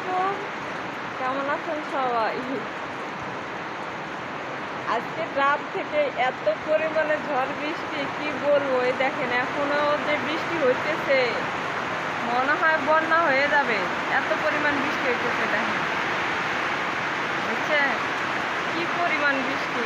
আলাইকুম। কেমন আছেন সবাই? আজকে রাত থেকে এত পরিমাণে ঝড় বৃষ্টি কি বলবো। এই দেখেন এখনো যে বৃষ্টি হইতেছে, মনে হয় বন্যা হয়ে যাবে, এত পরিমাণ বৃষ্টি হইতেছে। দেখেন, বুঝছেন কি পরিমাণ বৃষ্টি।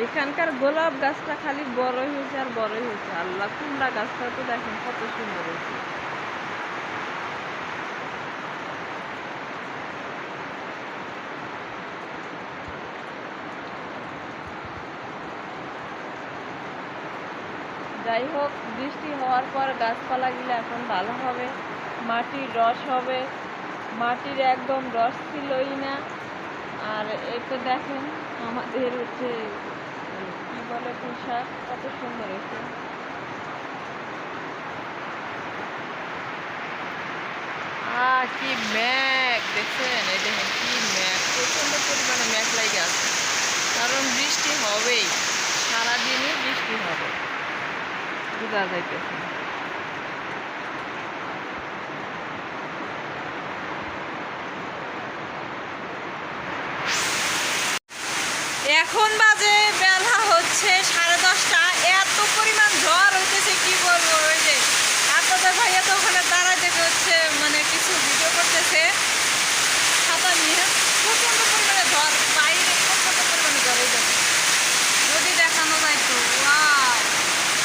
এখানকার গোলাপ গাছটা খালি বড়ই হয়েছে আর বড়ই হয়েছে। আল্লাহ, কুমড়া গাছটা তো দেখেন কত সুন্দর হয়েছে। যাই হোক, বৃষ্টি হওয়ার পর গাছপালাগুলো এখন ভালো হবে, মাটির রস হবে। মাটির একদম রস ছিলই না। আর এটা দেখেন আমাদের হচ্ছে কি বলে, পোশাক কত সুন্দর হয়েছে। কি ম্যাঘ দেখছেন, এই দেখেন কি ম্যাঘ, প্রচন্ড পরিমাণে ম্যাঘ লাগে আছে। কারণ বৃষ্টি হবেই, সারাদিনই বৃষ্টি হবে, বোঝা যাইতেছে। এখন বাজে বেলা হচ্ছে 10:30। এত পরিমাণ ঝড় হইতেছে কি বলবো। ওই যে আপনাদের ভাইয়া তো ওখানে দাঁড়ায় দেখে হচ্ছে মানে কিছু ভিডিও করতেছে ছাতা নিয়ে। প্রচন্ড পরিমাণে ঝড়, বাইরে প্রচন্ড পরিমাণে ঝড় হয়ে যাবে, যদি দেখানো যায় তো।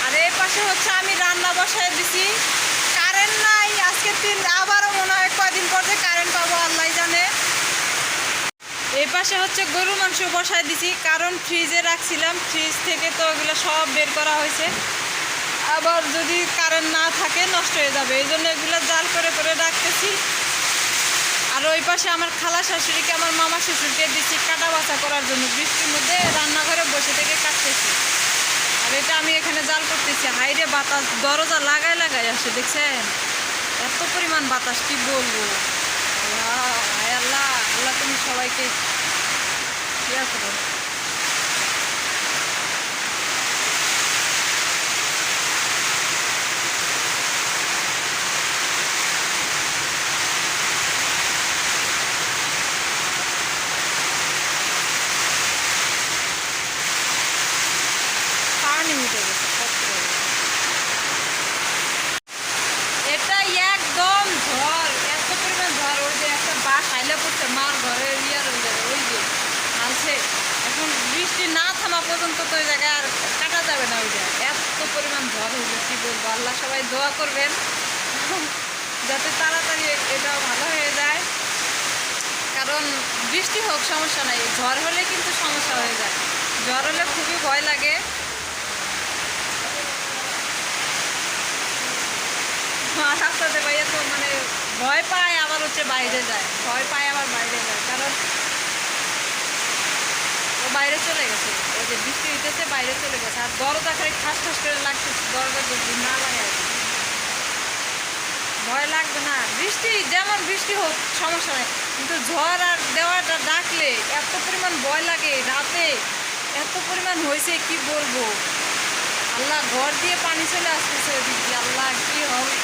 আর এই পাশে হচ্ছে আমি রান্না বসায় দিছি, কারেন্ট নাই আজকের দিন। আবারও মনে হয় কয়দিন পর যে কারেন্ট পাবো আল্লাহ জানে। এই পাশে হচ্ছে গরুর মাংস বসায় দিছি, কারণ ফ্রিজে রাখছিলাম, ফ্রিজ থেকে তো ওগুলো সব বের করা হয়েছে। আবার যদি কারেন্ট না থাকে নষ্ট হয়ে যাবে, এই জন্য এগুলো জাল করে করে রাখতেছি। আর ওই পাশে আমার খালা শাশুড়িকে, আমার মামা শ্বশুরকে দিচ্ছি কাটা বাছা করার জন্য। বৃষ্টির মধ্যে রান্নাঘরে বসে থেকে কাটতেছি, আর এটা আমি এখানে জাল করতেছি। হাইরে বাতাস দরজা লাগাই লাগাই আসে, দেখছেন এত পরিমাণ বাতাস কি বলবো। আল্লাহ, আল্লাহ আল্লাহ, তুমি সবাইকে ইয়া করো। পানি উঠে গেছে, এটা একদম ঝড়, এত পরিমাণ ঝড়। ওই যে একটা বাস আইলে পড়ছে মার ঘরের ইয়ার ওই জায়গায়, ওই যে আনছে। এখন বৃষ্টি না থামা পর্যন্ত তো ওই জায়গায় আর কাটা যাবে না। ওই জায়গায় এত পরিমাণ ঝড় হইলে কি বলবো। আল্লাহ সবাই দোয়া করবেন যাতে তাড়াতাড়ি এটাও ভালো হয়ে যায়। কারণ বৃষ্টি হোক সমস্যা নাই, ঝড় হলে কিন্তু সমস্যা হয়ে যায়। ঝড় হলে খুবই ভয় লাগে। আপনাদের ভাইয়া তো মানে ভয় পায়, আবার হচ্ছে বাইরে যায়, ভয় পায় আবার বাইরে যায়। কারণ ও বাইরে চলে গেছে, ওই যে বৃষ্টি হইতেছে বাইরে চলে গেছে। আর দরজা খালি ঠাস ঠাস করে লাগতেছে, দরজা যদি না লাগে ভয় লাগবে না। বৃষ্টি যেমন বৃষ্টি হোক সমস্যা নেই, কিন্তু ঝড় আর দেওয়াটা ডাকলে এত পরিমাণ ভয় লাগে। রাতে এত পরিমাণ হয়েছে কি বলবো। আল্লাহ, ঘর দিয়ে পানি চলে আসতেছে ওদিক দিয়ে। আল্লাহ, কি হবে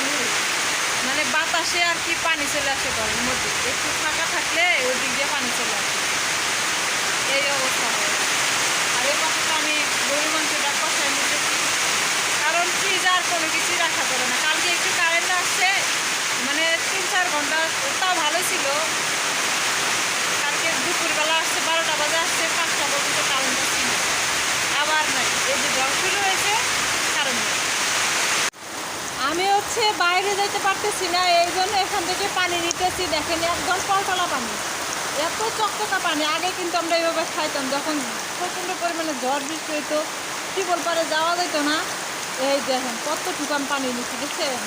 মানে বাতাসে আর কি পানি চলে আসে ঘরের মধ্যে, একটু ফাঁকা থাকলে ওই দিক দিয়ে পানি চলে আসে, এই অবস্থা হয়। আর এই পাশে আমি গরু মাংসটা কষায় নিতেছি, কারণ ফ্রিজ আর কোনো কিছুই রাখা যাবে না। কালকে একটু কারেন্ট আসছে, মানে 3-4 ঘন্টা, তাও ভালো ছিল। কালকে দুপুরবেলা আসছে, 12টা বাজে আসছে, 5টা পর্যন্ত কারেন্ট ছিল। আবার নাই, এই যে ঝড় শুরু হয়েছে কারেন্ট নেই। আমি হচ্ছে বাইরে যেতে পারতেছি না, এই জন্য এখান থেকে পানি নিতেছি। দেখেন একদম টলটলা পানি, এত চকচকা পানি। আগে কিন্তু আমরা এইভাবে খাইতাম যখন প্রচণ্ড পরিমাণে ঝড় বৃষ্টি হইতো, টিউবওয়েল পারে যাওয়া যেত না। এই দেখেন কতটুকু আমি পানি নিচ্ছি, দেখছেন।